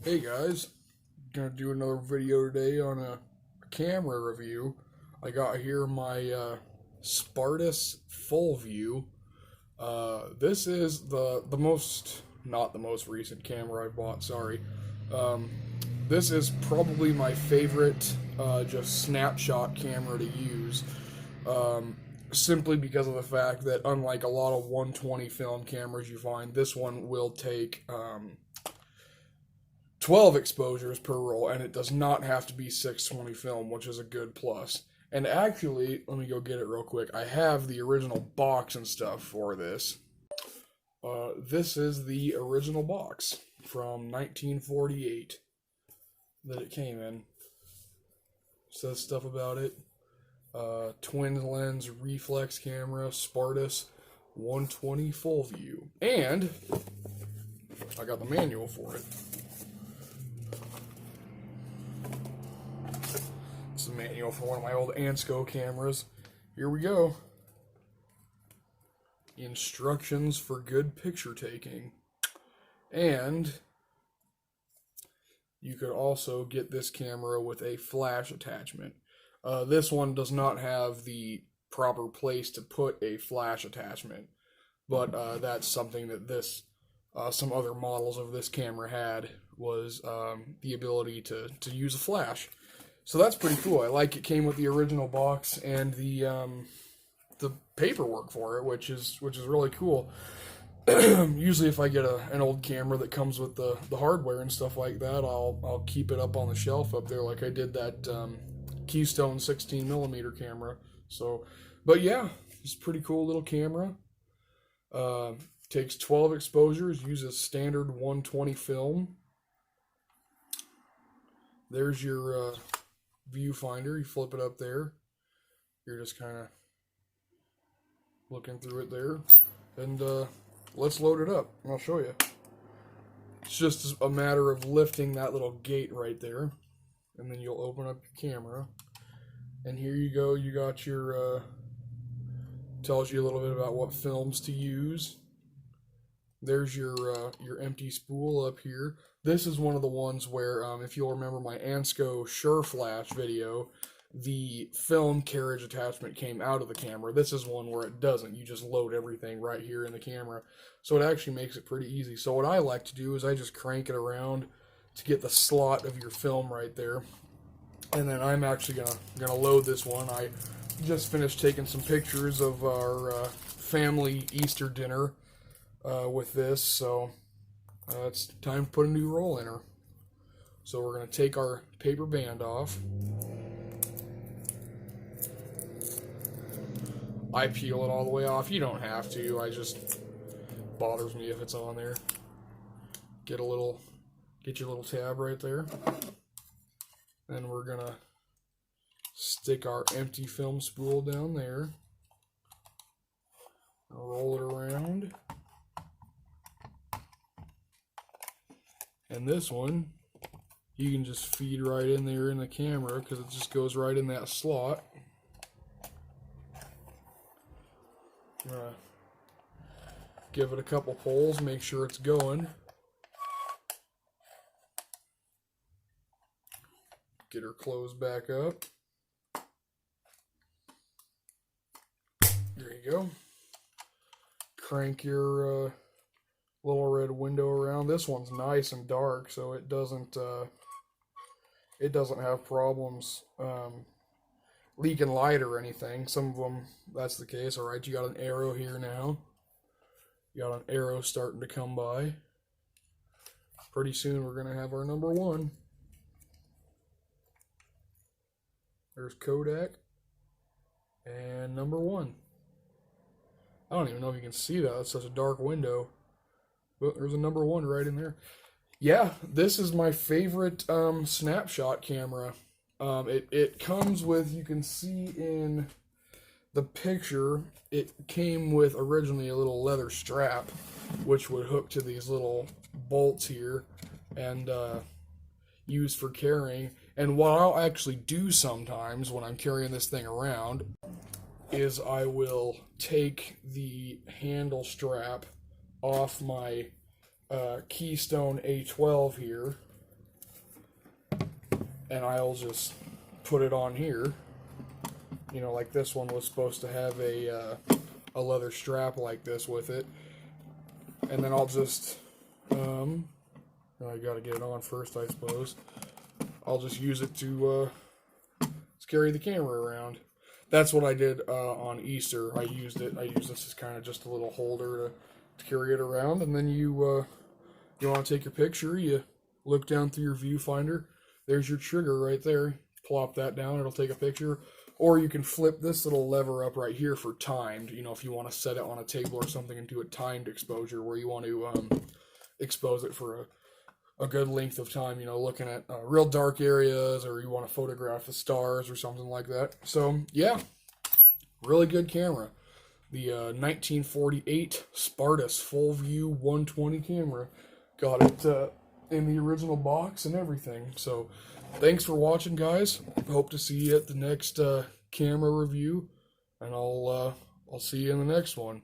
Hey guys, gonna do another video today on a camera review. I got here my Spartus Full-Vue. This is the most, not the most recent camera I bought, sorry. Um, this is probably my favorite just snapshot camera to use. Simply because of the fact that unlike a lot of 120 film cameras you find, this one will take 12 exposures per roll, and it does not have to be 620 film, which is a good plus. And actually, let me go get it real quick. I have the original box and stuff for this. This is the original box from 1948 that it came in. Says stuff about it. Twin lens reflex camera, Spartus 120 Full-Vue. And I got the manual for it. It's the manual for one of my old Ansco cameras. Here we go. Instructions for good picture taking. And you could also get this camera with a flash attachment. This one does not have the proper place to put a flash attachment, but that's something that some other models of this camera had, was the ability to use a flash. So that's pretty cool. I like it came with the original box and the paperwork for it, which is really cool. Usually, if I get an old camera that comes with the hardware and stuff like that, I'll keep it up on the shelf up there, like I did that Keystone 16mm camera. So, but yeah, it's a pretty cool little camera. Takes 12 exposures, uses standard 120 film. There's your viewfinder. You flip it up there. You're just kind of looking through it there. And let's load it up, and I'll show you. It's just a matter of lifting that little gate right there, and then you'll open up your camera. And here you go. You got your, tells you a little bit about what films to use. There's your empty spool up here. This is one of the ones where, if you'll remember my Ansco Sure Flash video, the film carriage attachment came out of the camera. This is one where it doesn't. You just load everything right here in the camera. So it actually makes it pretty easy. So what I like to do is I just crank it around to get the slot of your film right there. And then I'm actually gonna load this one. I just finished taking some pictures of our family Easter dinner with this, so it's time to put a new roll in her. So we're going to take our paper band off. I peel it all the way off. You don't have to. I just bothers me if it's on there. Get your little tab right there. Then we're going to stick our empty film spool down there. Roll it around. And this one, you can just feed right in there in the camera because it just goes right in that slot. Give it a couple pulls, make sure it's going. Get her closed back up. There you go. Crank your little red window around. This one's nice and dark, so it doesn't have problems leaking light or anything. Some of them, that's the case. All right, you got an arrow here now. You got an arrow starting to come by. Pretty soon we're gonna have our number one. There's Kodak and number one. I don't even know if you can see that. It's such a dark window. But there's a number one right in there. Yeah, this is my favorite snapshot camera. It comes with, you can see in the picture, it came with originally a little leather strap, which would hook to these little bolts here and use for carrying. And what I'll actually do sometimes when I'm carrying this thing around is I will take the handle strap off my Keystone A12 here, and I'll just put it on here. You know, like this one was supposed to have a leather strap like this with it, and then I'll just I gotta get it on first, I suppose. I'll just use it to carry the camera around. That's what I did on Easter. I used this as kind of just a little holder to carry it around, and then you want to take your picture, you look down through your viewfinder, there's your trigger right there, plop that down, it'll take a picture, or you can flip this little lever up right here for timed, you know, if you want to set it on a table or something and do a timed exposure where you want to expose it for a good length of time, you know, looking at real dark areas, or you want to photograph the stars or something like that. So, yeah, really good camera. The 1948 Spartus Full-Vue 120 camera. Got it in the original box and everything. So, thanks for watching, guys. Hope to see you at the next camera review, and I'll see you in the next one.